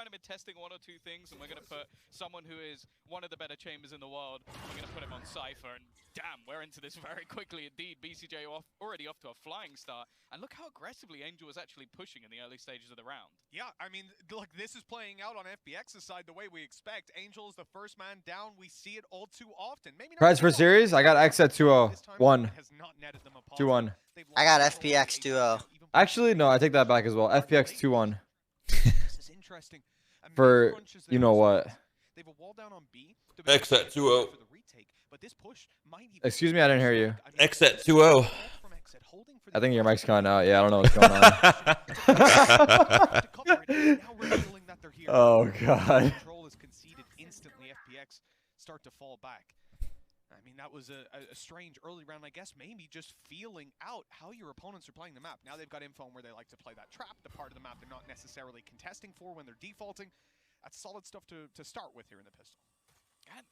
kind of been testing one or two things, and we're going to put someone who is one of the better chambers in the world. We're going to put him on Cypher, and damn, we're into this very quickly indeed. BCJ already off to a flying start, and look how aggressively Angel was actually pushing in the early stages of the round. Yeah, I mean, look, this is playing out on FPX's side the way we expect. Angel is the first man down. We see it all too often. Maybe Prize for series? I got XSET 2-0. 1. 2-1. I got FPX 2-0. Actually, no, I take that back as well. FPX 2-1. For, you know what. XSET 2-0. Excuse me, I didn't hear you. XSET 2-0. I think your mic's gone out. Yeah, I don't know what's going on. Oh, God. Start to fall back. I mean, that was a strange early round, I guess, maybe just feeling out how your opponents are playing the map. Now they've got info on where they like to play that trap, the part of the map they're not necessarily contesting for when they're defaulting. That's solid stuff to start with here in the pistol.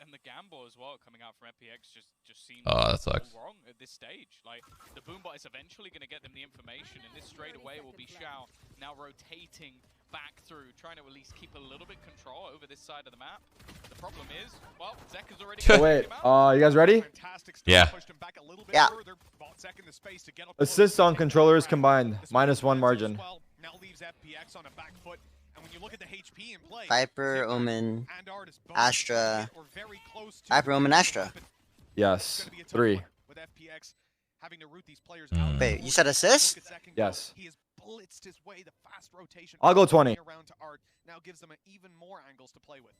And the gamble as well coming out from FPX just seems that sucks. wrong at this stage. Like, the Boombot is eventually going to get them the information, and this straight away will be Shroud now rotating back through, trying to at least keep a little bit control over this side of the map. The problem is, well, Zek has already wait, you guys ready? Yeah. Yeah. Assists on controllers combined, -1 margin. Now leaves FPX on a back foot. And when you look at the HP in play, Viper, Omen, Astra. Viper, Omen, Astra. Yes. 3. With FPX having to root these players Wait, you said assist? Yes. He has blitzed his way. The fast rotation. I'll go 20. Around to Art now gives them even more angles to play with.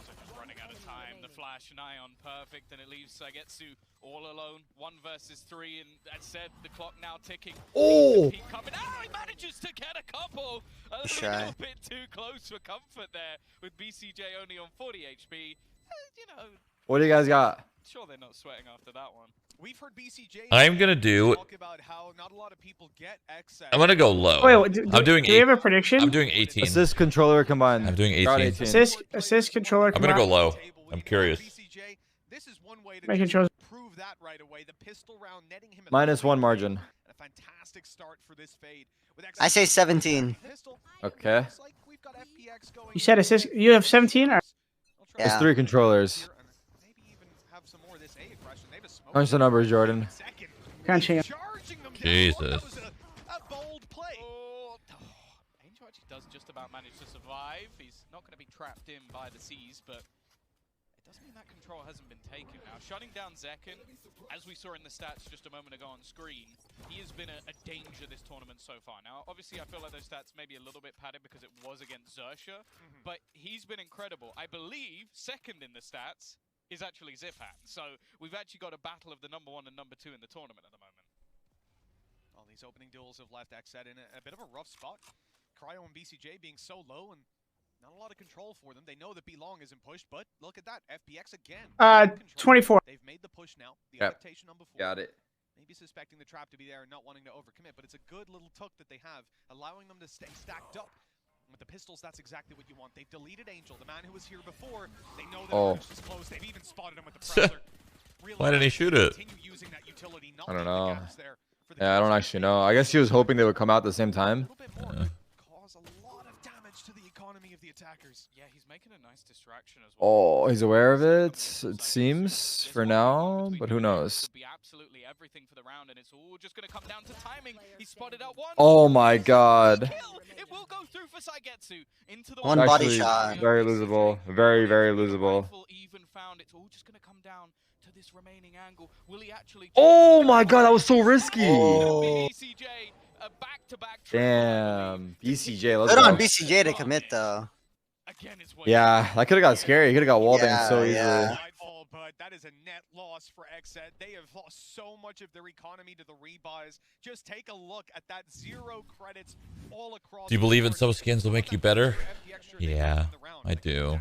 So just running out of time. The flash and Ion perfect, and it leaves Sagetsu all alone. 1 versus 3, and that said, the clock now ticking. Oh! He coming out. He manages to get a couple. A little bit too close for comfort there, with BCJ only on 40 HP. You know. What do you guys got? Sure, they're not sweating after that one. We've heard BCJ I'm gonna do. talk about how not a lot of people get XSET. I'm gonna go low. Wait, I'm doing. Do we have a prediction? I'm doing 18. Assist controller combined. I'm doing 18. Assist controller. I'm gonna go low. I'm curious. This is one way to Making sure. prove that right away. The pistol round netting him -1 margin. a fantastic start for this fade. With I say 17. Okay. You said assist. You have 17? Or? It's Yeah. 3 controllers. Punch the numbers, Jordan. Crunching. Jesus. Angel actually does just about manage to survive. He's not going to be trapped in by the seas, but it doesn't mean that control hasn't been taken now. Shutting down Zekken, as we saw in the stats just a moment ago on screen, he has been a danger this tournament so far. Now, obviously, I feel like those stats may be a little bit padded because it was against Xerxia, but he's been incredible. I believe second in the stats is actually Zipan. So we've actually got a battle of the #1 and #2 in the tournament at the moment. All these opening duels have left XSET in a bit of a rough spot. Cryo and BCJ being so low and not a lot of control for them. They know that B-Long isn't pushed, but look at that. FPX again. 24. They've made the push now. The Yep. adaptation on before. Got it. Maybe suspecting the trap to be there and not wanting to overcommit, but it's a good little tuck that they have, allowing them to stay stacked up. With the pistols, that's exactly what you want. They've deleted Angel, the man who was here before. They know that push is close. They've even spotted him with the pressure. Why didn't he shoot it? I don't know. Yeah, I don't actually know. I guess he was hoping they would come out at the same time. Cause a lot of damage to the economy of the attackers. Yeah, he's making a nice distraction as well. Oh, he's aware of it, it seems, for now, but who knows? Be absolutely everything for the round, and it's all just going to come down to timing. He spotted out one. Oh my god. It will go through for Saigetsu into the One body Actually, shot. very losable. Very, very losable. Even found it's all just going to come down to this remaining angle. Will he actually? Oh my god, that was so risky. BCJ, back-to-back. Damn. BCJ, let's Good on go. BCJ to commit, though. Again, it's Yeah, that could have got scary. He could have got walled in so easily. Yeah. But that is a net loss for XSET. They have lost so much of their economy to the rebuys. Just take a look at that 0 credits all across. Do you believe in some skins will make you better? Yeah, I do.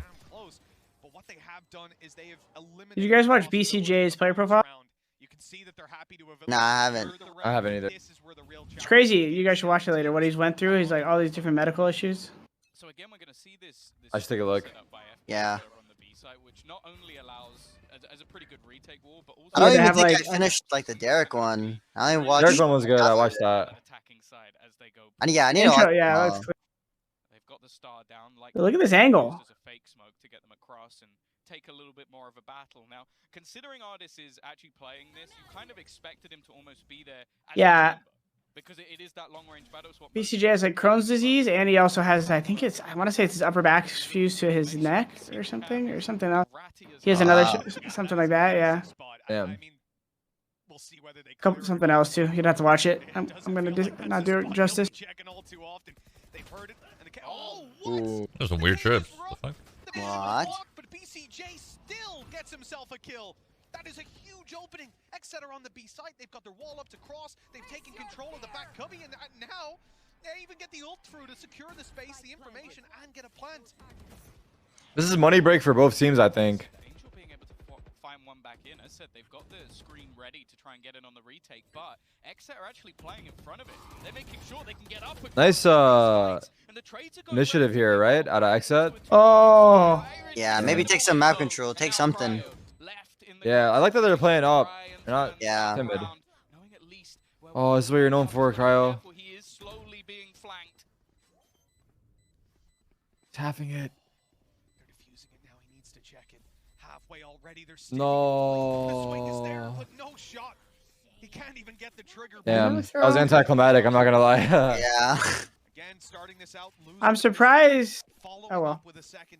But what they have done is they have eliminated. Did you guys watch BCJ's player profile? You can see that they're happy to have. Nah, I haven't. I haven't either. It's crazy. You guys should watch it later. What he's went through. He's like all these different medical issues. So again, we're going to see this I should take a look. setup by FPX Yeah. over on the B side, which not only allows as a pretty good retake wall, but also I don't they even have, think like- I finished like the Derek one. I only watched. Derek one was good. I watched that. attacking side as they go. Yeah, I need to Intro, watch yeah, them that's all. clear. They've got got the star down. Like Look at this angle. used as a fake smoke to get them across and take a little bit more of a battle. Now, considering Artis is actually playing this, you kind of expected him to almost be there as a Yeah. chamber, because it is that long-range battle swap. BCJ has like Crohn's disease, and he also has, I think it's, I want to say it's his upper back fused to his neck or something else. He has another something like that, yeah. Damn. We'll see whether they Something else too. You'd have to watch it. I'm gonna not do it justice. Ooh. Those some weird trips. The fuck? What? But BCJ still gets himself a kill. That is a huge opening. XSET are on the B site. They've got their wall up to cross. They've taken control of the back cubby, and now they even get the ult through to secure the space, the information, and get a plant. This is money break for both teams, I think. Angel being able to find one back in. As I said, they've got the screen ready to try and get in on the retake, but XSET are actually playing in front of it. They're making sure they can get up. Nice initiative here, right? Out of XSET. Oh, Yeah, maybe take some map control. Take something. Yeah, I like that they're playing up. They're not Yeah. timid. Oh, this is what you're known for, Cryo. He is slowly being flanked. Tapping it. They're defusing it now. He needs to check it. Halfway already. They're still the swing is there, No. but no shot. He can't even get the trigger. Damn, that was anticlimactic. I'm not gonna lie. Yeah. Again, starting this out, I'm surprised. Following Oh well. up with a second.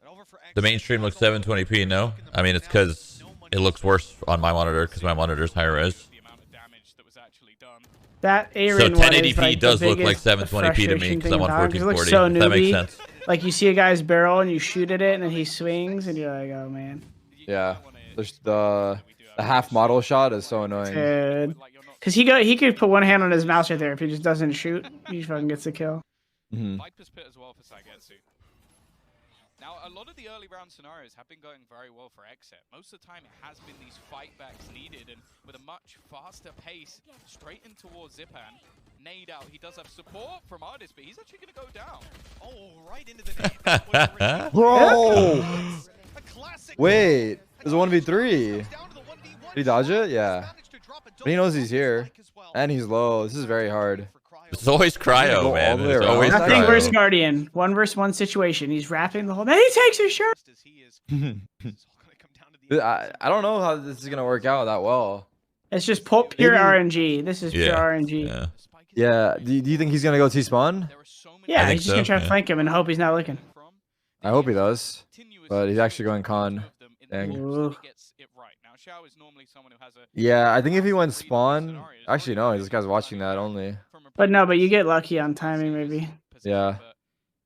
And over for The XSET. mainstream looks 720p. No, I mean it's because it looks worse on my monitor because my monitor's higher res. The amount of damage that was actually done. That So Aaron one is 1080p like does the look like biggest 720p to me frustration because thing I'm on about it, 'cause it 1440. looks so That makes newbie. sense. Like you see a guy's barrel and you shoot at it and then he swings and you're like, oh man, Yeah, the half model shot is so annoying. dude. Cause he could put one hand on his mouse right there if he just doesn't shoot. He fucking gets the kill. Mhm. Viper's Pit as well for Saigetsu. Now, a lot of the early round scenarios have been going very well for XSET. Most of the time, it has been these fightbacks needed, and with a much faster pace, straight in towards Zipan. Nade out. He does have support from Artis, but he's actually going to go down. Oh, right into the nade. That was originally- Bro! A classic. Wait, there's a 1v3. Comes down to the 1v1. Did he dodge it? Yeah. Managed to drop a But he knows he's double here. spike as well. And he's low. This is very hard. It's always Go cryo, all man. the way It's around. always Nothing Cryo. versus Guardian. 1v1 situation. He's wrapping the whole. Then he takes his shirt. Just as he is. It's all gonna come down to the I don't know how this is gonna work out that well. It's just pure Maybe- RNG. This is pure Yeah. RNG. Yeah. Yeah. Do you think he's gonna go T-spawn? Yeah, I think he's just gonna so, try to yeah. flank him and hope he's not looking. I hope he does. But he's actually going con. Dang. Ooh. Yeah, I think if he went spawn, actually no, this guy's watching that only. But no, but you get lucky on timing maybe. Yeah.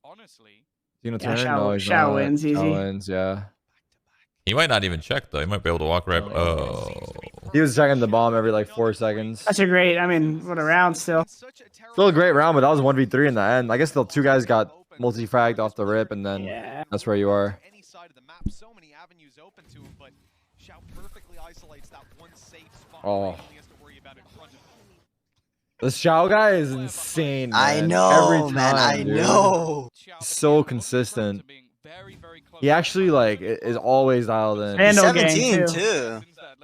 Honestly, You know, Yeah, turn? Shao- No, he's Shao not. wins easy. Shao wins, yeah. He might not even check though. He might be able to walk right. Oh. He was checking the bomb every like 4 seconds. That's a great. I mean, what a round still. Still a great round, but that was 1v3 in the end. I guess the two guys got multi-fragged off the rip, and then Yeah. that's where you are. any side of the map. So many avenues open to him, but Shao perfectly isolates that one safe spot. Oh. Where he only has to worry about it in front of him. The Shao guy is insane, I man. know, Every time, man. I dude. know. So consistent. He actually like is always dialed in. And- Vandal gang, 17 too. too.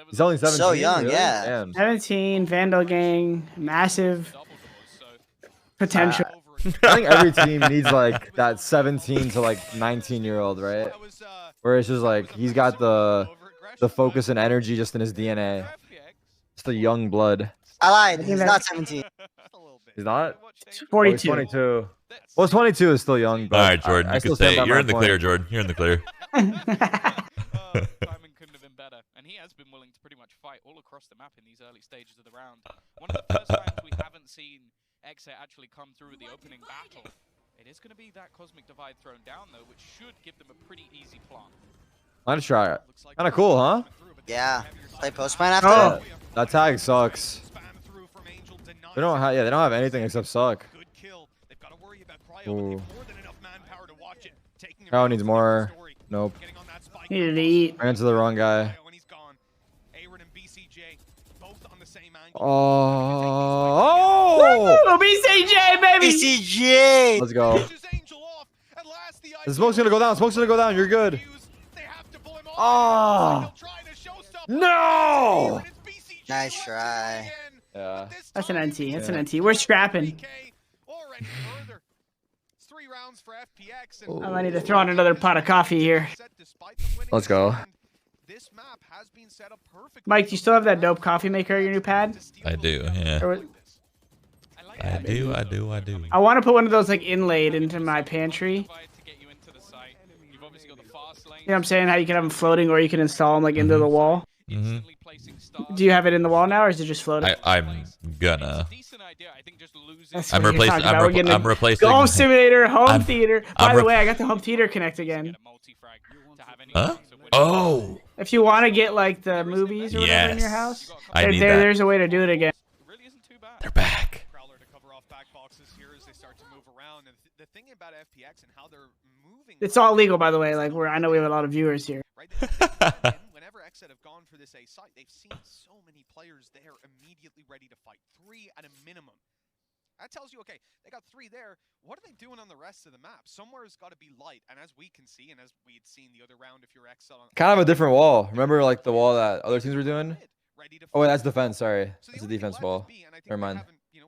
He's only 17. So young, really? yeah. Damn. 17 Vandal gang, massive potential. I think every team needs like that 17 to like 19-year-old, right? That was, Where it's just like he's got the focus and energy just in his DNA. Just the young blood. I lied. He's not 17. He's not? Oh, he's 42. 22. Well, 22 is still young. But All right, Jordan. I You still can say stand by you're my in the point. clear, Jordan. You're in the clear. Timing couldn't have been better, and he has been willing to pretty much fight all across the map in these early stages of the round. One of the first times we haven't seen XSET actually come through the opening battle. It is going to be that Cosmic Divide thrown down, though, which should give them a pretty easy plant. I'd try it. Kind of cool, huh? Yeah. Play postman after. Oh. That tag sucks. They don't have, yeah, they don't have anything except suck. Good kill. They've got to worry about Cryo, but Ooh. they've more than enough manpower to watch it. Taking him Cryo out needs is a more. different story. Nope. Getting on that spike. Needed to eat. Ran to the wrong guy. Cryo, and he's gone. Aaron and BCJ both on the same angle. Oh! Oh, BCJ, baby! BCJ. Let's go. Pushes Angel off. At last, the The smoke's gonna go down. Smoke's gonna go down. You're good. They have to pull him off. Oh! He'll try to showstop. No! Aaron, it's BCJ Nice once try. again. Yeah. But this That's an time, NT. That's Yeah. an NT. We're scrapping. PK already further. It's 3 rounds for FPX. Oh. I might need to throw on another pot of coffee here. Let's go. This map has been set up perfectly. Mike, do you still have that dope coffee maker in your new pad? I do, yeah. Or what- I do. I want to put one of those like inlaid into my pantry. You know what I'm saying? How you can have them floating, or you can install them like into the wall. Do you have it in the wall now, or is it just floating? I'm gonna. That's I'm what you're replacing. talking about. We're getting I'm a replacing. Golf simulator, home theater. By I'm the way, I got the home theater connect again. Huh? Oh. If you want to get like the movies or whatever in your house, I need that. there's a way to do it again. They're back. Prowler to cover off back boxes here as they start to move around. And the thing about FPX and how they're moving. It's all legal, by the way. Like I know we have a lot of viewers here. Right? Whenever XSET have gone for this A site, they've seen so many players there immediately ready to fight. 3 at a minimum. That tells you, okay, they got 3 there. What are they doing on the rest of the map? Somewhere's got to be light. And as we can see, and as we'd seen the other round, if you're XSET on Kind of a different wall. Remember like the wall that other teams were doing? Oh, wait, that's defense. Sorry. So It's a defense wall. Never mind. You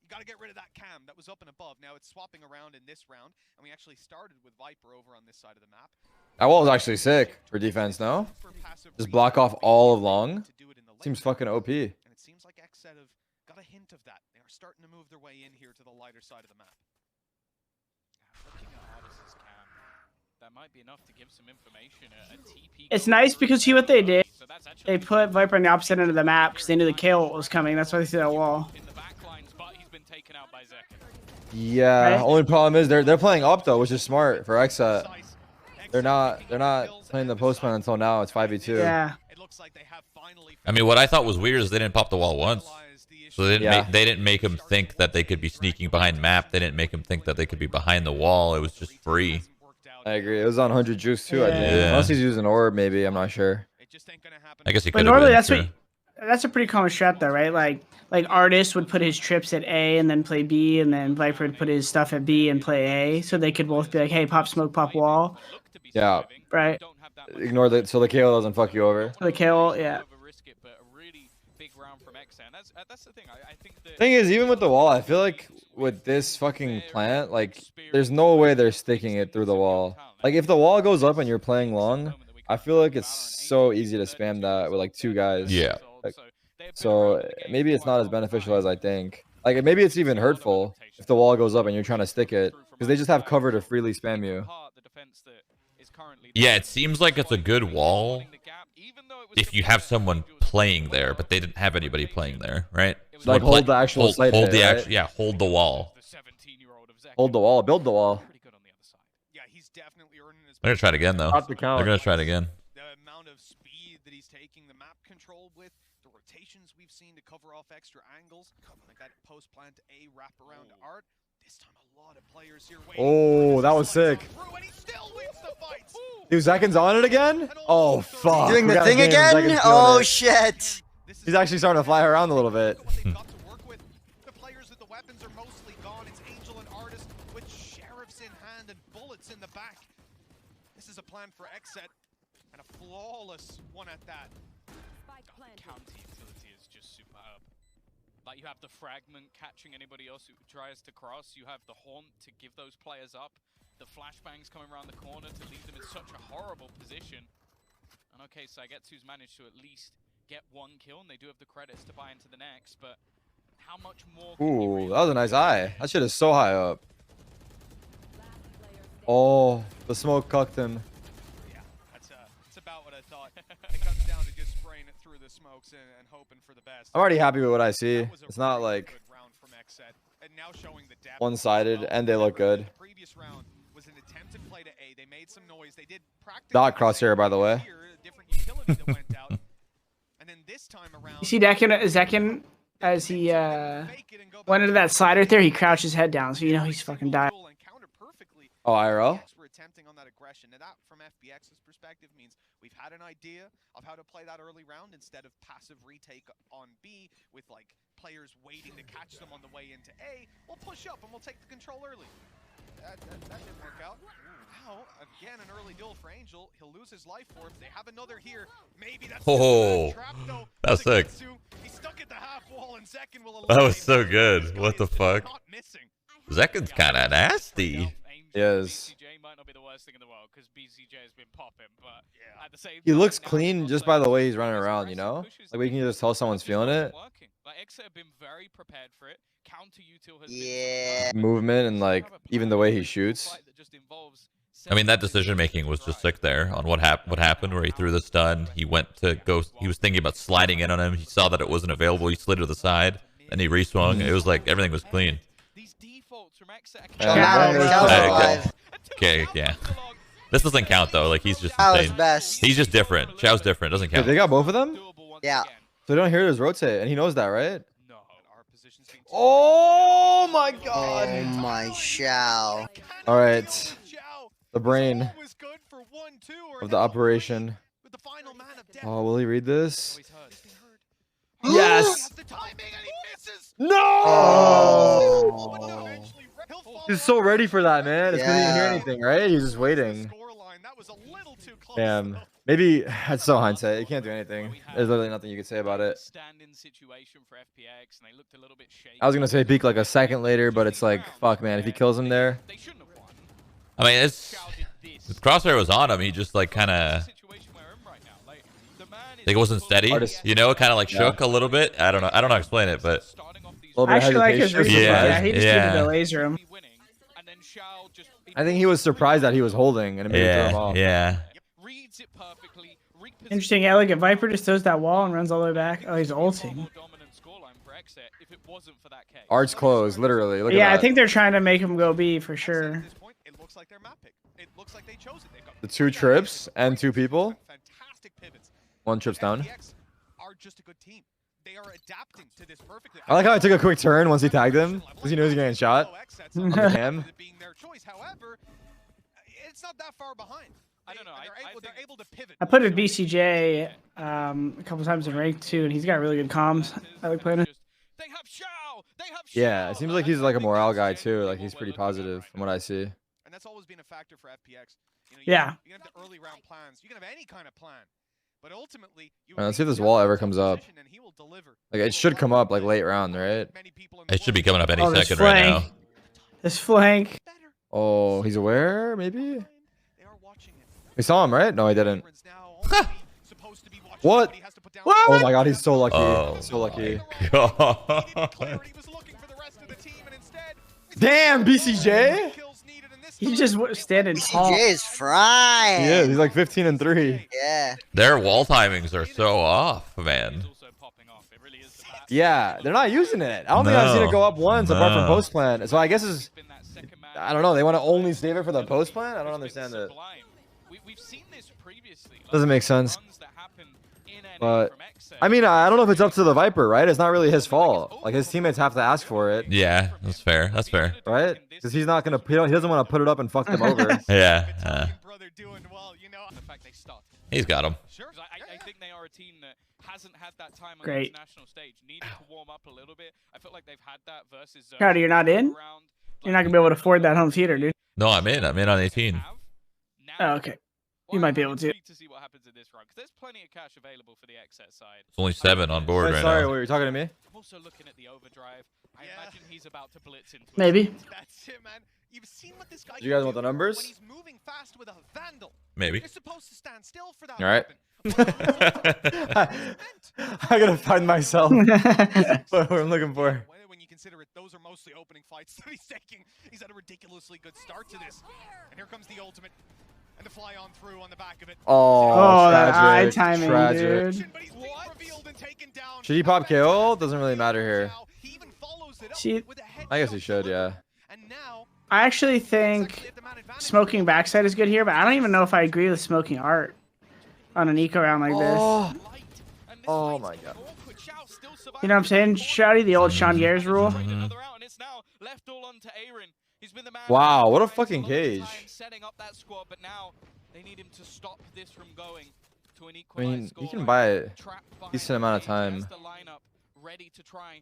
gotta get rid of that cam that was up and above. Now it's swapping around in this round, and we actually started with Viper over on this side of the map. That wall was actually sick for defense, no? Just block off all along. Seems fucking OP. And it seems like XSET have got a hint of that. They are starting to move their way in here to the lighter side of the map. Looking at Artis's cam, that might be enough to give some information. A TP It's nice because see what they did. They put Viper on the opposite end of the map because they knew the kill was coming. That's why they threw that wall. in the back lines, but he's been taken out by Zek. Yeah. Right? Only problem is they're playing up though, which is smart for XSET. They're not playing the postman until now. It's 5v2. Yeah. It looks like they have finally I mean, what I thought was weird is they didn't pop the wall once. So they didn't make him think that they could be sneaking behind map. They didn't make him think that they could be behind the wall. It was just free. I agree. It was on 100 juice too, I think. Yeah. Unless he's using orb, maybe. I'm not sure. I guess he But could have normally been. that's a pretty common strat though, right? Like Artist would put his trips at A and then play B, and then Viper would put his stuff at B and play A, so they could both be like, hey, pop smoke, pop wall. Yeah. Right. Ignore the so the KO doesn't fuck you over. The kill, yeah. That's the thing. I think that Thing is, even with the wall, I feel like with this fucking plant, like there's no way they're sticking it through the wall. Like if the wall goes up and you're playing long, I feel like it's so easy to spam that with like 2 guys. Yeah. Like, so maybe it's not as beneficial as I think. Like maybe it's even hurtful if the wall goes up and you're trying to stick it because they just have cover to freely spam you. Yeah, it seems like it's a good wall if you have someone playing there, but they didn't have anybody playing there, right? Like hold the actual site hold hit, the right? actual, yeah, hold the wall. Hold the wall, build the wall. Yeah, he's definitely earning his. They're gonna try it again though. Stop the count. They're gonna try it again. The amount of speed that he's taking the map control with, the rotations we've seen to cover off extra angles, like that post plant A wrap around to Art. This time a lot of players here waiting. Oh, that was sick. And he still wins the fights. 2 seconds on it again? Oh fuck. Doing We the got thing game, again? Zekin's Oh doing it. shit. He's actually starting to fly around a little bit. What they've got to work with. The players with the weapons are mostly gone. It's Angel and Artist with sheriffs in hand and bullets in the back. This is a plan for XSET and a flawless one at that. The counter utility is just superb. Like you have the fragment catching anybody else who tries to cross. You have the haunt to give those players up. The flashbangs coming around the corner to leave them in such a horrible position. And okay, so Sagetsu's managed to at least get 1 kill, and they do have the credits to buy into the next, but how much more can he Ooh, really that was a nice eye. That shit is so high up. Oh, the smoke cucked him. Yeah, that's about what I thought. It comes down to just spraying it through the smokes and hoping for the best. I'm already happy with what I see. That was a It's not really like good round from XSET, and now showing the depth one-sided, as well. and they look good. The previous round was an attempted play to A. They made some noise. They did practice. Dot crosshair, by the way. A different utility that went out. And then this time around, You see Zekin as he went into that slider there, he crouched his head down, so you know he's fucking dying. Oh, IRL? We're attempting on that aggression. Now that, from FBX's perspective, means we've had an idea of how to play that early round instead of passive retake on B with like players waiting to catch them on the way into A. We'll push up and we'll take the control early. That didn't work out. Now, again, an early duel for Angel. He'll lose his life for it. They have another here. Maybe that's Oh, trap, though. that was sick. He's stuck at the half wall, and Zekin will That was eliminate so him. good. This guy What the is just fuck? not missing. Zekin's kind of nasty. Yes. BCJ might not be the worst thing in the world because BCJ has been popping, but at the same He time, looks now clean you've just got by the players way he's doing running these around, you aggressive know? pushes Like we and can just tell someone's just feeling not it. working. Like XSET have been very prepared for it. Counter util has Yeah. been Movement and like even the way he shoots. I mean, that decision making was just sick there on what happened where he threw the stun. He went to go. He was thinking about sliding in on him. He saw that it wasn't available. He slid to the side. Then he reswung. It was like everything was clean. Okay, yeah. This doesn't count though. Like he's just That was insane. best. He's just different. Chao's different. Doesn't Dude, count. they got both of them? Yeah. So they don't hear his rotate, and he knows that, right? No. Oh my god. Oh my Shroud. All right. The brain of the operation. Oh, will he read this? Yes. No! Oh. He's so ready for that, man. It's because he didn't hear Yeah. anything, right? He was just waiting. Damn. Maybe that's so hindsight. You can't do anything. There's literally nothing you can say about it. I was gonna say peek like a second later, but it's like, fuck, man. If he kills him there, I mean, it's the crosshair was on him. He just like kind of like it wasn't steady. You know, kind of like shook a little bit. I don't know. I don't know how to explain it, but a little I bit of actually like his hesitation. reason. Yeah, Yeah, he just yeah. needed to laser him. I think he was surprised that he was holding, and it made him throw him off. yeah. Interesting. Yeah, look at Viper just throws that wall and runs all the way back. Oh, he's ulting. Art's closed, literally. Look at Yeah, that. I think they're trying to make him go B for sure. The 2 trips and 2 people. 1 trip's down. I like how I took a quick turn once he tagged him, because he knew he was getting shot. On the cam. It's not that far behind. I don't know. They're able to pivot. I put a BCJ a couple times in rank 2, and he's got really good comms. I like playing him. Yeah, it seems like he's like a morale guy too. Like he's pretty positive from what I see. And that's always been a factor for FPX. You know, Yeah. You can have the early round plans. You can have any kind of plan. But ultimately, Let's see if this wall ever comes up. Like it should come up like late round, right? It should be coming up any Oh, this second right now. flank. This flank. Oh, he's aware, maybe? We saw him, right? No, he didn't. What? Oh my god, he's so lucky. Oh, So lucky. God. Damn, BCJ? He's just standing tall. CJ is frying. He is. He's like 15 and 3. Yeah. Their wall timings are so off, man. Yeah, they're not using it. I don't think I've seen it go up once apart from post plan. So I guess it's, I don't know. They want to only save it for the post plan? I don't understand it. Doesn't make sense. But I mean, I don't know if it's up to the Viper, right? It's not really his fault. Like his teammates have to ask for it, Yeah, that's fair. That's fair. right? Because he's not gonna. He doesn't want to put it up and fuck them over. Yeah. He's got him. I think they are a team that hasn't had that time on Great. the international stage. Needed to warm up a little bit. I feel like they've had that versus. Crowder, you're not in? You're not gonna be able to afford that home theater, dude. No, I'm in. I'm in on 18. Oh, okay. You might be able to. To see what happens in this run, because there's plenty of cash available for the XSET side. It's only 7 on board right Sorry, now. were you talking to me? I'm also looking at the overdrive. I imagine he's about to blitz into it. Maybe. That's it, man. You've seen what this guy Do you guys want the numbers? When he's moving fast with a vandal. Maybe. You're supposed to stand still for that. All right. weapon. I gotta find myself. What I'm looking for. When you consider it, those are mostly opening fights that he's taking. He's had a ridiculously good start to this. And here comes the ultimate. And the fly on through on the back of it. Oh, that eye tragic, timing, tragic. dude. But he's being revealed and taken down. Should he pop kill? Doesn't really matter here. He even follows it up See, with a headshot I guess he should, yeah. And now I actually think smoking backside is good here, but I don't even know if I agree with smoking art on an eco round like this. Oh my god. You know what I'm saying? Shouty, the old Sean Gares rule. Wow, what a fucking cage. Setting up that squad, but now they need him to stop this from going to an I mean, equalized you can scoreline. buy a Trapped behind decent amount of the time. has the lineup ready to try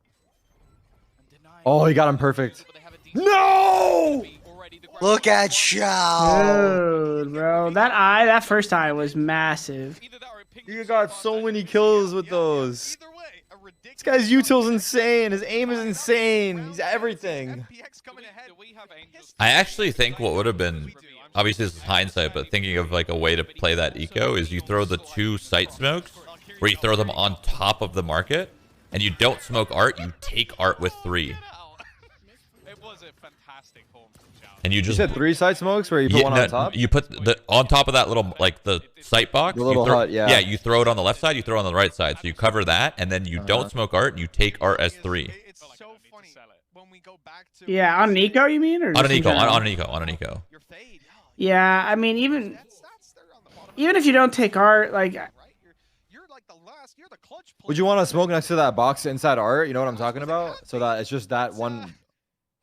and deny Oh, he got him perfect. but they have a decent No! already. The Look at Shroud. Dude, bro. That first eye was massive. Either that or it pinged You him got fast so that many he kills missed with it. those. either way, a This guy's util's insane. His aim is insane. He's everything. I actually think what would have been, obviously this is hindsight, but thinking of like a way to play that eco is you throw the 2 site smokes where you throw them on top of the market and you don't smoke art, you take art with 3. It was a fantastic horn from Shroud. And you You just said 3 side smokes where you put one on top? You put the on top of that little like the sight box. The little you throw, hut, yeah. Yeah, you throw it on the left side, you throw it on the right side. So you cover that and then you don't smoke art and you take art as 3. It's so funny when we go back to Yeah, on an eco, you mean? Or On just an in eco, general? on an eco. your fade. Yeah, I mean, even if you don't take art, like, You're like the last. You're the clutch. Would you want to smoke next to that box inside art? You know what I'm talking about? So that it's just that one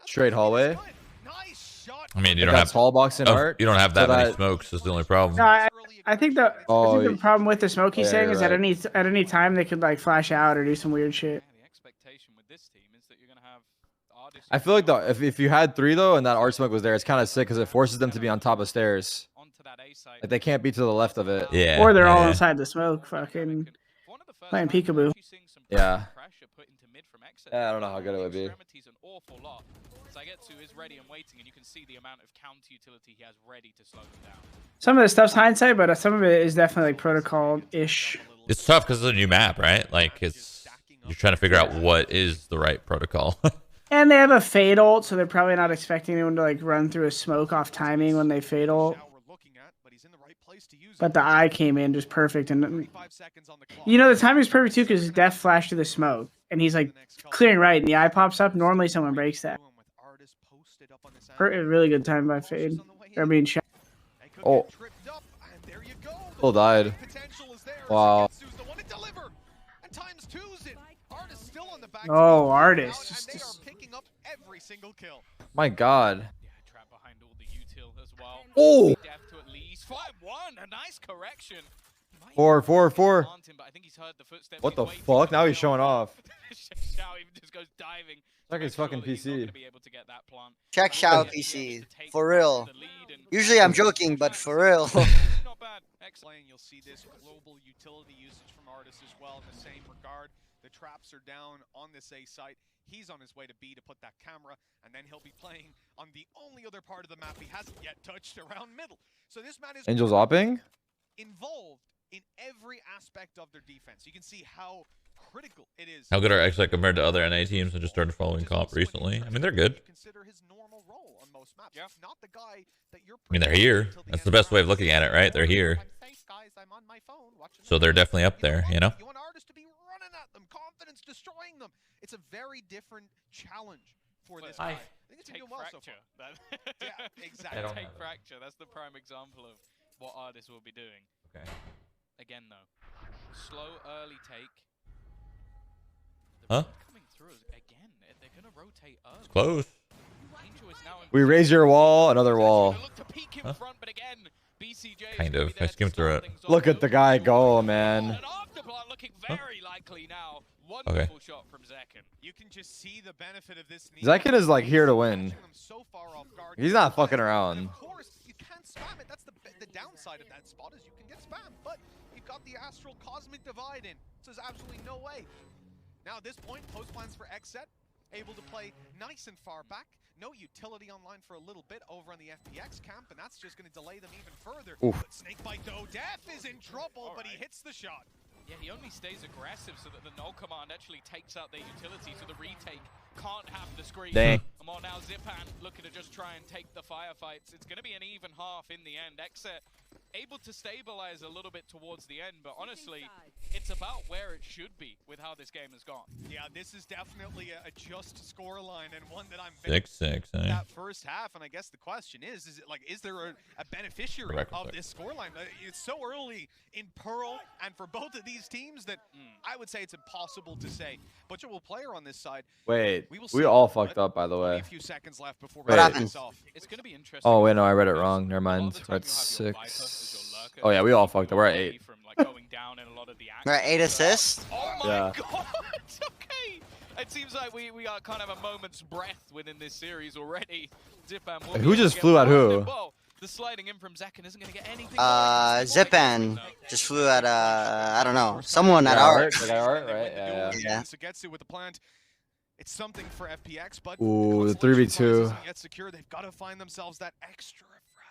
straight hallway. Nice shot. I mean, you Like don't that have tall box in art. you don't have that so many that- smokes. Is the only problem. no, I think the Oh, problem with the smoke he's yeah, saying you're is right. at any time they could like flash out or do some weird shit. Yeah, the expectation with this team is that you're going to have artists I feel like though, if you had 3 though, and that art smoke was there, it's kind of sick because it forces them to be on top of stairs. onto that A site. Like they can't be to the left of it. Yeah. Or they're all yeah. inside the smoke, fucking. One of the first playing times we're peekaboo. actually seeing some Yeah. pressure put into mid from XSET. Yeah, I don't know how good it would be. Extremities an awful lot. Zagetsu is ready and waiting, and you can see the amount of counter utility he has ready to slow them down. Some of the stuff's hindsight, but some of it is definitely like protocol-ish. It's tough because it's a new map, right? Like it's you're trying to figure out what is the right protocol. And they have a fade ult, so they're probably not expecting anyone to like run through a smoke off timing when they fade ult. But the eye came in just perfect, and you know the timing's perfect too because Death flashed through the smoke, and he's like clearing right, and the eye pops up. Normally someone breaks that. Really good time by fade. They're being shot. Oh. Still died. Wow. Oh, Artist. Just My God. Yeah, trap behind all the util as well. Oh. Death to at least 5-1. A nice correction. Might 4, even 4, 4. plant him, but I think he's heard the footsteps. What He's the waiting fuck? for Now the he's showing kill. off. Shao even just goes diving. Check his fucking Surely he's not PC. gonna be able to get that plant. Check But Shao yeah, PC. to take For real. the lead and- Usually I'm joking, but for real. Not bad. Excellent. You'll see this global utility usage from artists as well in the same regard. The traps are down on this A site. He's on his way to B to put that camera, and then he'll be playing on the only other part of the map he hasn't yet touched around middle. So this man is Angel's opping. involved in every aspect of their defense. You can see how critical it is. How good are XSET compared to other NA teams that just started following comp recently? I mean, they're good. Consider his normal role on most maps. Yeah. He's not the guy that you're I mean, they're here. That's the best way of looking at it, right? They're here. So they're definitely up there, you know? You want artists to be running at them, confidence destroying them. It's a very different challenge for this guy. I think it's been Take doing well so fracture. far. That- Yeah, exactly. Take fracture. That's the prime example of what artists will be doing. Okay. Again, though, slow early take. Huh? Coming through again. They're gonna rotate early. Close. Angel is now in We raise your wall, another wall. Look to peek in front, but again, BCJ is Kind gonna of. be there I skimmed to through start it. things off. Look at the guy go, man. An afterplant looking very likely now. Wonderful shot from Zekin. You can just see the benefit of this. Zekin is like here to win. Catching them so far off guard. He's not fucking And around. of course, you can't spam it. That's the downside of that spot is you can get spam. But you've got the astral cosmic divide in, so there's absolutely no way. Now at this point, post plans for XSET, able to play nice and far back. No utility online for a little bit over on the FPX camp, and that's just going to delay them even further. Oof. But Snakebite though, Def is in trouble, but he hits the shot. Yeah, he only stays aggressive so that the null command actually takes out their utility, so the retake can't have the screen. Dang. And while now Zipan looking to just try and take the firefights, it's going to be an even half in the end. XSET able to stabilize a little bit towards the end, but honestly, it's about where it should be with how this game has gone. Yeah, this is definitely a just scoreline and one that I'm very 6-6, eh? that first half, and I guess the question is it like, is there a beneficiary of this scoreline? It's so early in Pearl, and for both of these teams that I would say it's impossible to say. Butcher will player on this side. Wait, We will we see, all but fucked up, by the only way. a few seconds left before What we happened? this off. It's going to be interesting. Oh, wait, no, I read it because wrong. Never a lot of mind. the We're time at you'll have your Viper as 6. your lurker, Oh, yeah, we all keep fucked up. you We're at away 8. from, like, going down in a lot of the We're at 8 actions. assists. Oh my Yeah. god! Okay! It seems like we are kind of a moment's breath within this series already. Zipan will Who be able to just get flew at one, who? and, well, The sliding in from Zekken isn't going to get anything. Zipan just flew at I don't know, someone at Art. Art. The guy Art, right? Yeah. Sugetsu with the plant. It's something for FPX, but Ooh, the consolation prize 3v2. isn't yet secure. They've got to find themselves that extra frag.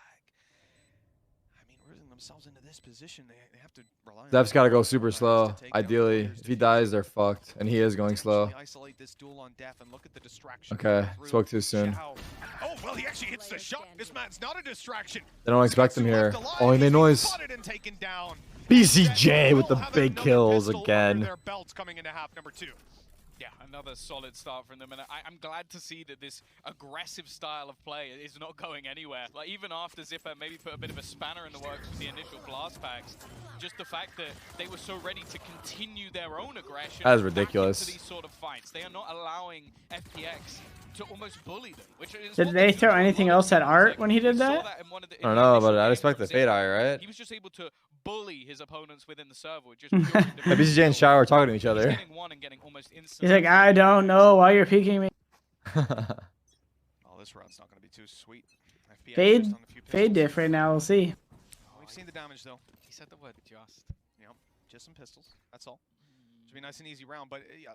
I mean, rooting themselves into this position, they have to rely on. Zev's got to go super slow. Ideally, if he dies, they're fucked, and he is going slow. Isolate this duel on Def and look at the distraction. Okay, spoke too soon. Oh, well, he actually hits the shot. This man's not a distraction. They don't expect him here. Oh, he made noise. Spotted and taken down. BCJ with the Have big another kills pistol under again. their belts coming into half number 2. Yeah, another solid start from them, and I'm glad to see that this aggressive style of play is not going anywhere. Like, even after Zipper maybe put a bit of a spanner in the works with the initial blast packs, just the fact that they were so ready to continue their own aggression. That is ridiculous. Back into these sort of fights. They are not allowing FPX to almost bully them. Which is Did they throw anything else at Art when he did that? I don't know, but I'd expect the Fade Eye, right? He was just able to bully his opponents within the server. Just BCJ and Shower are talking to each other. He's like, I don't know why you're peeking me. Oh, this round's not going to be too sweet. Fade diff right now. We'll see. We've seen the damage though. He said the word just. Yep, just some pistols. That's all. Should be a nice and easy round, but yeah,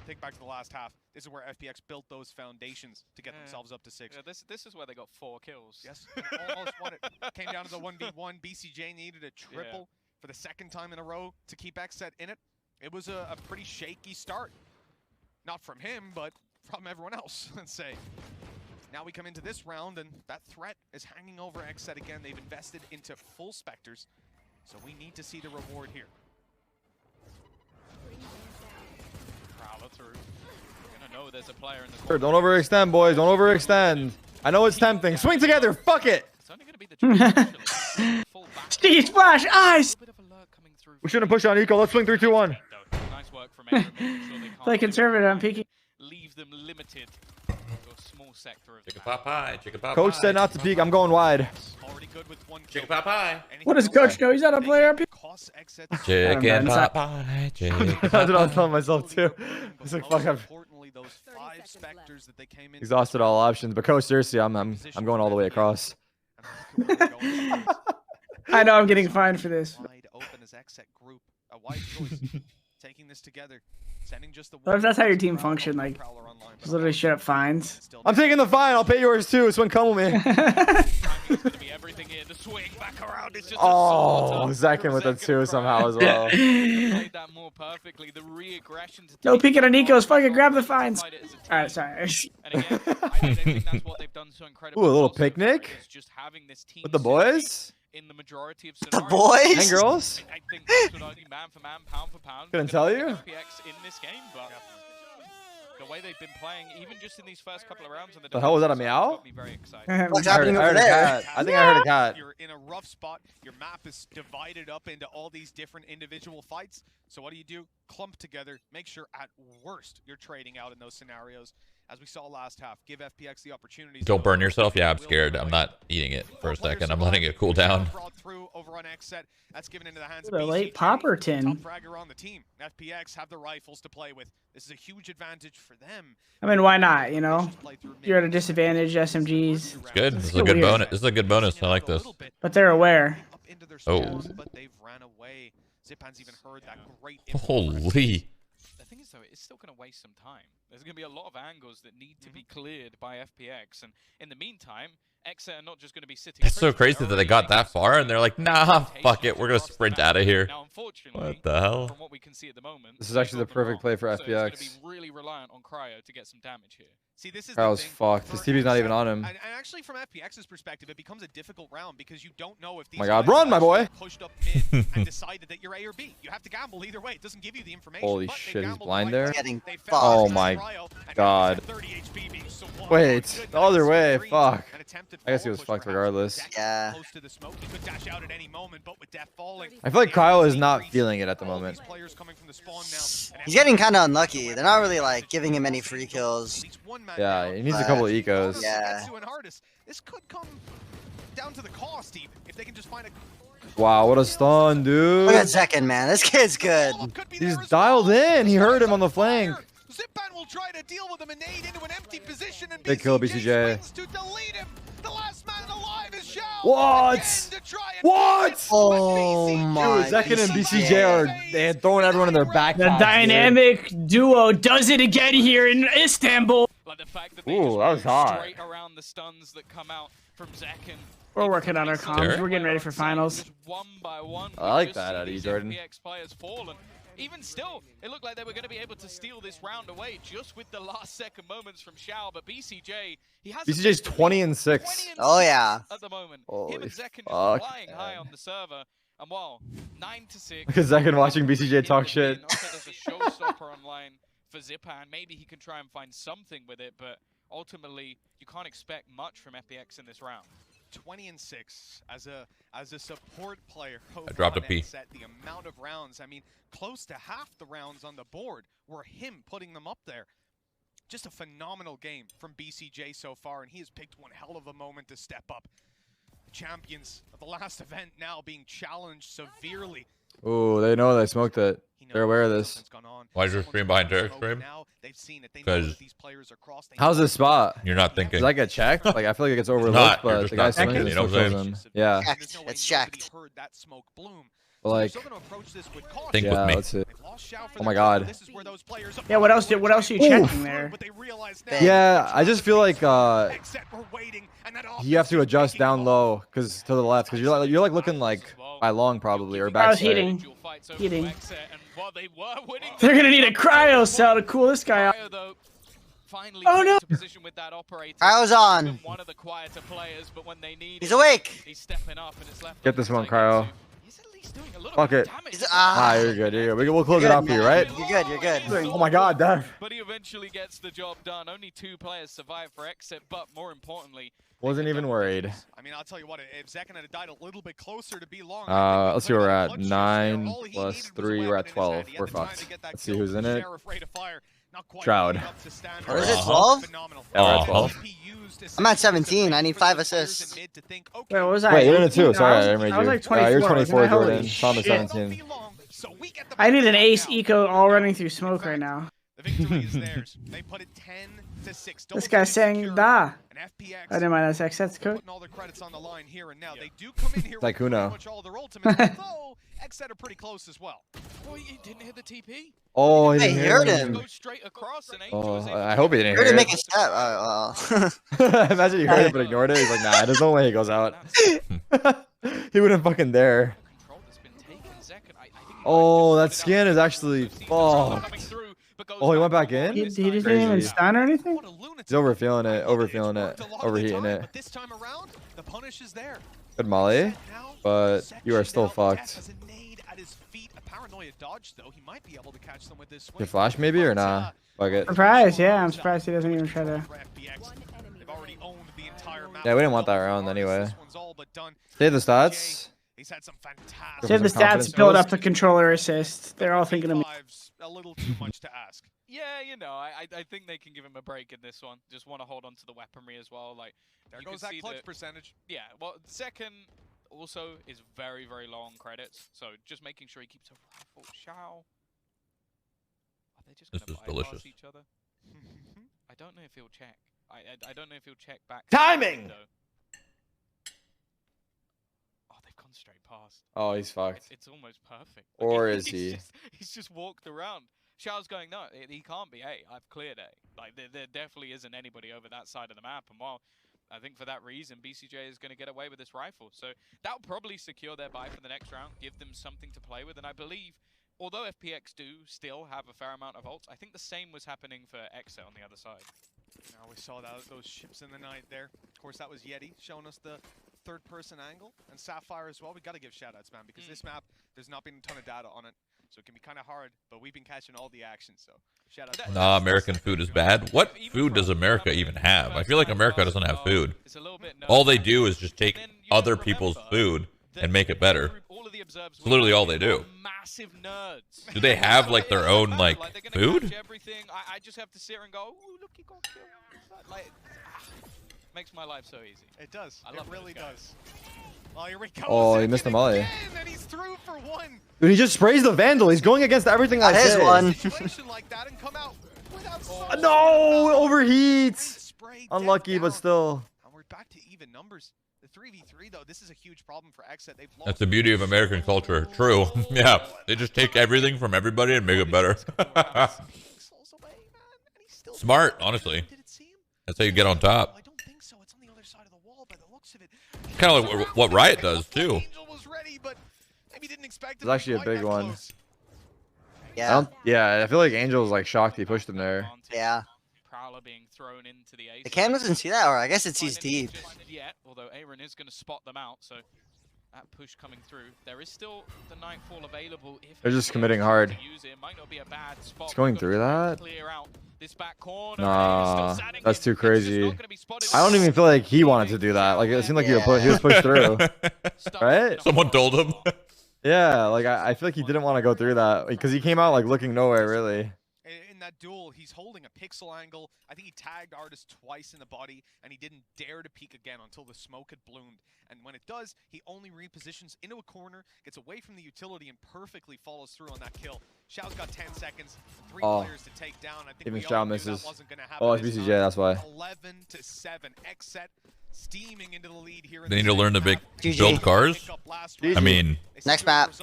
think back to the last half. This is where FPX built those foundations to get themselves up to 6. Yeah, this is where they got 4 kills. Yes, almost won it. Came down to the 1v1. BCJ needed a triple for the 2nd time in a row to keep XSET in it. It was a pretty shaky start. Not from him, but from everyone else, let's say. Now we come into this round, and that threat is hanging over XSET again. They've invested into full Spectres, so we need to see the reward here. Prowler through. We're gonna know there's a player in the corner. Don't overextend, boys. Don't overextend. I know it's tempting. Swing together. Fuck it. It's only gonna be the full back. Sticky splash, ice. Bit of alert coming through. We shouldn't push on Eco. Let's swing 3-2-1. Nice work from everyone. Making sure they can't Play conservative. I'm peeking. leave them limited to a small sector of the Chicka map. pot pie, chicka pot Coach pie. said not to peek. I'm going wide. Already good with 1 kill. Chicka pot pie. What does Coach know? He's not a player. Costs XSET. Chicken It's pot not- pie. That's what I was telling myself too. It's like fuck. I've Importantly, those 5 Spectres that they came in. exhausted all options. But Coach, seriously, I'm going all the way across. I know I'm getting fined for this. Wide open as XSET group. A wide choice. Taking this together. Sending just the What if that's how your team Prowler functioned, like, Prowler online, Just literally straight up fines. still I'm taking the fine. I'll pay yours too. Swing, come with me. It's gonna be everything here. The swing back around is just Oh, a Zekken with the 2 somehow as well. Played that more perfectly. The re-aggression to No take peeking on Nico's. control Fucking grab the and fines. fight it as a team. Alright, sorry. And again, I think that's what they've done so incredibly Ooh, a little well so far, picnic? is just having this team With the synergy boys in the majority of The scenarios. boys? and girls. I think that's what I mean, man for man, pound for pound. Couldn't Gonna tell pick you. FPX in this game, but the way they've been playing, even just in these first couple of rounds, and The hell was that, a defensive meow? side, got me very excited. What's I heard, happening I heard over a there? cat. I think I heard a cat. You're in a rough spot. Your map is divided up into all these different individual fights. So what do? Clump together. Make sure at worst you're trading out in those scenarios. As we saw last half, give FPX the opportunity. Don't burn yourself. Yeah, I'm scared. I'm not eating it for a second. I'm letting it cool down. Brought through over on XSET. That's given into the hands of The late BCJ. Top Popperton. fragger on the team. FPX have the rifles to play with. This is a huge advantage for them. I mean, why not, you know? You're at a disadvantage, SMGs. It's good. This is a so good weird. bonus. This is a good bonus. I like this. But they're aware. Up into their Oh. stalls, but they've ran away. Zipan's even heard that great info. Holy. The thing is, though, it's still going to waste some time. There's going to be a lot of angles that need to be cleared by FPX, and in the meantime, XSET are not just going to be sitting. It's so crazy that they got that far and they're like, nah, fuck it. We're going to sprint out of here. Now, unfortunately, What the hell? from what we can see at the moment, This is actually the they've got them perfect play for wrong. So it's going to FPX. be really reliant on Cryo to get some damage here. See, this is Cryo's the thing. fucked. His For TV's not even XSET, on him. And actually, from FPX's perspective, it becomes a difficult round because you don't know if these My God, guys run, my actually boy. pushed up mid and decided that you're A or B. You have to gamble either way. It doesesn't give you the information. Holy but they shit, he's gambled blind the right there? way. Getting They fucked. found Oh the my Cryo, and now God. he's at 30 HP being so one Wait, good, the but other it's way, Green, fuck. an attempted I guess he forward was push fucked perhaps. regardless. Zekken Yeah. Close to the smoke. He could dash out at any moment, but with Death falling, I feel like Cryo is not increase. feeling it at the All moment. these players coming from the spawn now, and He's getting kind of unlucky. They're not really like giving him any free kills. He's one man Yeah, down. he needs a couple of ecos. Yeah. Getsu and Hardis. This could come down to the cost even if they can just find a. Wow, what a stun, Look at dude. Zekken, man. This kid's good. Could be He's there as dialed well. in. He heard him on the flank. Zipan will try to deal with him and nade into an empty position and Big kill, BCJ. swings to delete him. The last man alive is Shroud. What? What? Oh my. Dude, Zekin and BCJ are throwing everyone in their backpacks. The dynamic duo does it again here in Istanbul. Like the fact that they Ooh, just that was move hot. straight around the stuns that come out from Zekin. We're working on our comms. We're getting ready for finals. Just one by one, I like we just that see out of you, these Jordan. FPX players fall, and even still, it looked like they were going to be able to steal this round away just with the last second moments from Shroud. But BCJ, he has BCJ's 20 and 6. Oh, yeah. At the moment, Holy him and Zekin fuck, just flying high man. on the server. And wow, 9-6. Because Zekin watching BCJ talk shit. Also, there's a showstopper online for Zipan. Maybe he can try and find something with it, but ultimately, you can't expect much from FPX in this round. 20 and 6 as a support player. I dropped a P. Set the amount of rounds. I mean, close to half the rounds on the board were him putting them up there. Just a phenomenal game from BCJ so far, and he has picked one hell of a moment to step up. The champions of the last event now being challenged severely. Ooh, they know they smoked it. They're aware of this. Why is your stream behind Derek's stream? Because How's this spot? you're not thinking. Does that get checked? Like, I feel like it gets overlooked, not, you're but just the not guy thinking, swinging you it know still what I'm shows him. Yeah. Checked. It's checked. But like, Think yeah, with me. let's see. Oh my god. Yeah, what else are you checking there? Yeah, I just feel like you have to adjust down low because to the left because you're like looking like by long probably or I back. was heating. They're gonna need a cryo cell to cool this guy out. Oh no! I was on. He's awake. He's stepping up and it's left. Get this one, Cryo. He's at least doing a little Fuck bit it. of damage. Ah, you're good. You're good. We'll close it out for you, right? You're good. You're good. Oh my god, Dev. But he eventually gets the job done. Only 2 players survive for exit, but more importantly, Wasn't even worried. I mean, I'll tell you what, if Zekin had died a little bit closer to be long. Let's see where we're at. 9 plus 3, we're at 12. We're fucked. Let's see who's in it. Shroud. What is it, 12? Yeah, we're at 12. I'm at 17. I need 5 assists. Wait, what was I? Wait, you're in it too. Sorry, I made I was you. like 24. You're 24, Holy Jordan. Tom is shit. 17. I need an ace eco all running through smoke right now. The victory is theirs. They put it 10-6. This guy's saying da. And FPX I didn't mind that's XSET's code. putting all their credits on the line here and now. They do come in here with Like pretty Kuno. much all their ultimates, although XSET are pretty close as well. oh, he didn't hit the TP. Oh, he I didn't heard hear him. Go straight across and Angel Oh, was able I to hope he get didn't You're hear to it. make a step. Well. Imagine you heard it but ignored it. He's like, nah, there's no way he goes out. He wouldn't fucking dare. control that's been taken. Zekin, I think he Oh, might that have scan is actually fucked. Oh, he went back in? He didn't even Crazy. stun or anything? What a lunatic. He's overfeeling it, overfeeling It's it, worked a lot of the overheating time, it. But this time around, the punish is there. Good Molly, Now, but you are Zekin still now fucked. has a nade at his feet. A paranoia dodge, though. He might be able to catch them with this swing. Your flash maybe or nah? Fuck it. Surprise, yeah, I'm surprised he doesn't even try to. They've already owned the entire map. Yeah, we didn't want that round anyway. This one's all but done. Save the stats. He's had some fantastic. Save the some confidence stats, build boost. up the controller assist. They're all thinking of me. Five's a little too much to ask. Yeah, you know, I think they can give him a break in this one. Just want to hold on to the weaponry as well. Like, There you goes can that see clutch percentage. Yeah, well, second also is very, very low on credits. So just making sure he keeps a rifle. Shao. Are they just This going to is bypass delicious. each other? I don't know if he'll check. I don't know if he'll check back. Timing! Though. Oh, they've gone straight past. Oh, he's fucked. It's almost perfect. Or is he? He's just walked around. Shao's going, no, he can't be A. I've cleared A. Like, there definitely isn't anybody over that side of the map. And while I think for that reason, BCJ is going to get away with this rifle. So that'll probably secure their buy for the next round, give them something to play with. And I believe, although FPX do still have a fair amount of ults, I think the same was happening for XSET on the other side. Now we saw those ships in the night there. Of course, that was Yeti showing us the third-person angle. And Sapphire as well. We got to give shout-outs, man, because this map, there's not been a ton of data on it. So it can be kind of hard, but we've been catching all the action, so shout out. Nah, American food is bad. What food does America even have? I feel like America doesn't have food. All they do is just take other people's food and make it better. It's literally all they do. Massive nerds. Do they have like their own like food? Everything. I just have to sit here and go, ooh, look, he got killed. Like, makes my life so easy. It does. I love it really those guys. does. Oh, here we go. Oh, he missed the molly. And he's through for one. Dude, he just sprays the Vandal. He's going against everything I Got his say. one. Situation like that and come out without No, overheats. Spray Unlucky, death but down. still. And we're back to even numbers. The The 3v3 though, this is a huge problem for XSET. They've lost. That's the beauty of American culture. True. Yeah. They just take everything from everybody and make it better. Smart, honestly. That's how you get on top. I don't think so. It's on the other side of the wall by the looks of it. Kind of like what Riot does too. Angel was ready, but maybe didn't expect it. It's actually a big one. Yeah. Yeah, I feel like Angel was like shocked he pushed him there. Yeah. Prowler being thrown into the ace. The cam doesn't see that, or I guess it sees deep. Yet, although Aaron is going to spot them out, so that push coming through. There is still the Nightfall available. If They're just committing hard. It might not be a bad spot. It's going through that? Clear out this back corner. Nah, that's too crazy. I don't even feel like he wanted to do that. Like it seemed like he was pushed through, right? Someone told him. Yeah, like I feel like he didn't want to go through that because he came out like looking nowhere really. In that duel, he's holding a pixel angle. I think he tagged Artist twice in the body, and he didn't dare to peek again until the smoke had bloomed. And when it does, he only repositions into a corner, gets away from the utility, and perfectly follows through on that kill. Shroud's got 10 seconds, 3 players to take down. I think even we all Shroud knew misses. that wasn't gonna happen. Oh, it's BCJ, that's why. 11-7. XSET steaming into the lead here. They need to learn to build GG. cars. I mean, Next map.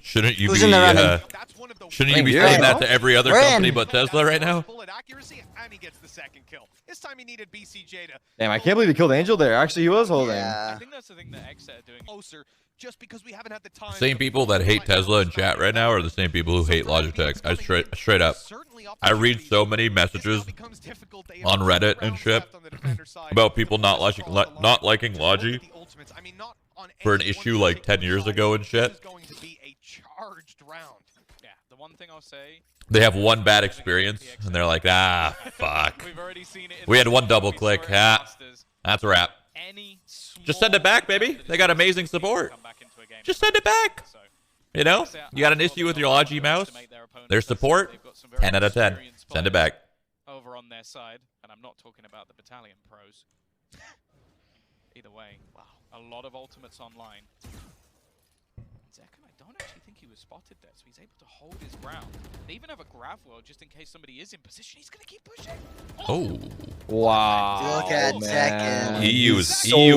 shouldn't you Who's be in the running? shouldn't you be Yeah. saying that to every other We're company in. but Tesla right now? And he gets the second kill. This time he needed BCJ to Damn, I can't believe he killed Angel there. Actually, he was holding. I Yeah. think that's the thing that XSET are doing. closer just because we haven't had the time. Same people that hate Tesla in chat right now are the same people who hate Logitech. I straight up. I read so many messages on Reddit and shit about people not liking Logi for an issue like 10 years ago and shit. Yeah, the one thing I'll say. They have one bad experience and they're like, ah, fuck. We've already seen it. We had one double click. Ah, that's a wrap. Just send it back, baby. They got amazing support. Just send it back. You know, you got an issue with your Logi mouse. Their support, 10 out of 10. Send it back. Over on their side, and I'm not talking about the battalion pros. Either way, wow, a lot of ultimates online. Zekken, I don't actually think he was spotted there, so he's able to hold his ground. They even have a grab world just in case somebody is in position. He's gonna keep pushing. Oh, Wow. Look at man. Zekken. EU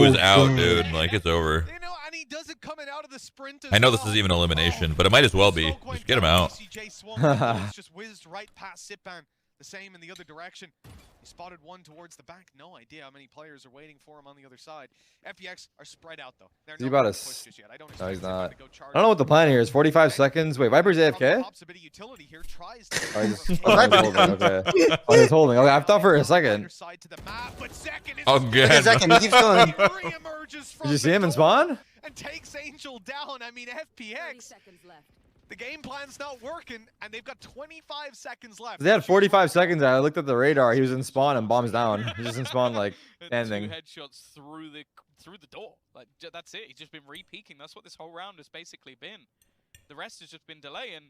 is out, dude. Like it's over. You know, and he doesn't coming out of the sprint as I know this well. is even elimination, but it might as well be. Just get him out. BCJ swung the bullets, just whizzed right past Sitban. The same in the other direction. He spotted one towards the back. No idea how many players are waiting for him on the other side. FPX are spread out though. They're He not about gonna to push just yet. I don't No, he's expect not. Sitban to go charge. I don't know what the plan here is. 45 seconds. Wait, Viper's AFK? Pops a bit of utility here, tries to Oh, he's just holding. Okay. Oh, he's holding. Okay, I thought for a second. side to the map, but Zekken is Again. Look at Zekken. He keeps going. Reemerges from Did you see the him in door spawn? and takes Angel down. I mean, FPX. The game plan's not working, and they've got 25 seconds left. They had 45 seconds. I looked at the radar. He was in spawn and bombs down. He's just in spawn, like, standing. 2 headshots through the door. Like that's it. He's just been re-peeking. That's what this whole round has basically been. The rest has just been delaying.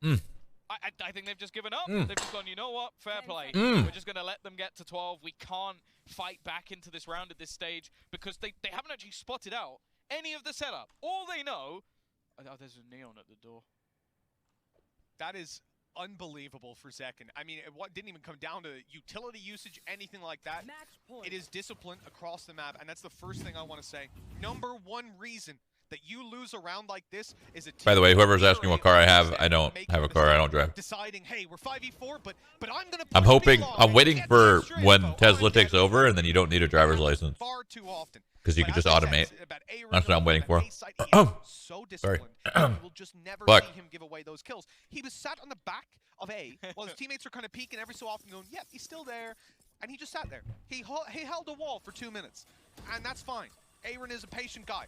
I think they've just given up. They've just gone, you know what? Fair play. We're just going to let them get to 12. We can't fight back into this round at this stage because they haven't actually spotted out any of the setup. All they know... Oh, there's a neon at the door. That is unbelievable for Zekken. I mean, it didn't even come down to utility usage, anything like that. It is discipline across the map, and that's the first thing I want to say. Number one reason that you lose a round like this is a... By the way, whoever's asking what car I have, I don't have a car. I don't drive. Deciding, hey, we're 5v4, but I'm gonna... I'm hoping, I'm waiting for when Tesla takes over and then you don't need a driver's license. Far too often. Because you can just automate. That's what I'm waiting for. So Sorry. disciplined. You will just never Fuck. see him give away those kills. He was sat on the back of A while his teammates were kind of peeking every so often going, yep, he's still there. And he just sat there. He held a wall for 2 minutes. And that's fine. Aaron is a patient guy.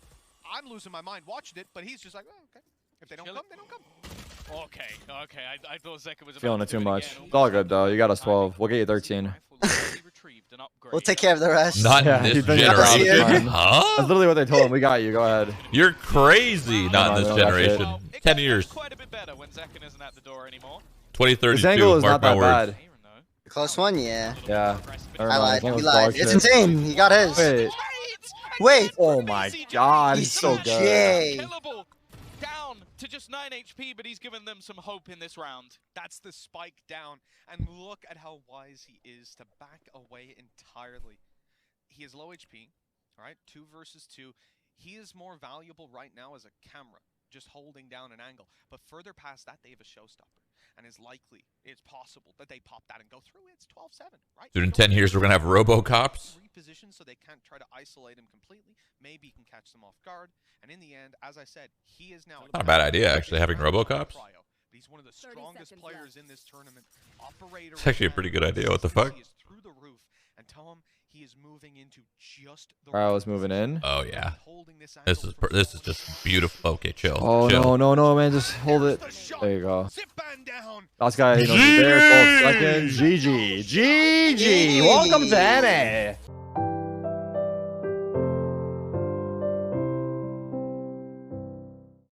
I'm losing my mind watching it, but he's just like, oh, okay. If they don't come, they don't come. Okay. I thought Zekken was Feeling it too much. It's all good, though. You got us 12. We'll get you 13. We'll take care of the rest. Not Yeah, in this you've been generation. That's Huh? literally what they told him. We got you. Go ahead. You're crazy. Not in this No, that's it. generation. 10 years. Quite a bit better when Zekken isn't at the door anymore. 2032. This angle is Mark not my that words. bad. Close one, yeah. Yeah. I lied. That He was lied. dog It's shit. insane. He got his. Wait. Wait. Oh my god. He's so good. BCJ. Killable. Down to just 9 HP, but he's given them some hope in this round. That's the spike down. And look at how wise he is to back away entirely. He has low HP, all right? 2 versus 2. he is more valuable right now as a camera, just holding down an angle. But further past that, they have a showstopper. And it's possible that they pop that and go through. It's 12-7, right? Dude, in 10 years, we're going to have RoboCops. Reposition so they can't try to isolate him completely. Maybe he can catch them off guard. And in the end, as I said, he is now... Not a bad idea, actually, having RoboCops. He's one of the strongest players in this tournament. Operator. It's actually a pretty good idea. What the fuck? He is through the roof, and tell him he is moving into just the Shroud was moving in. Oh yeah. This is just beautiful. Okay, chill. Oh chill. no, man, just hold it. There you go. Last guy, you know, there, 12 seconds. GG. Welcome to NA.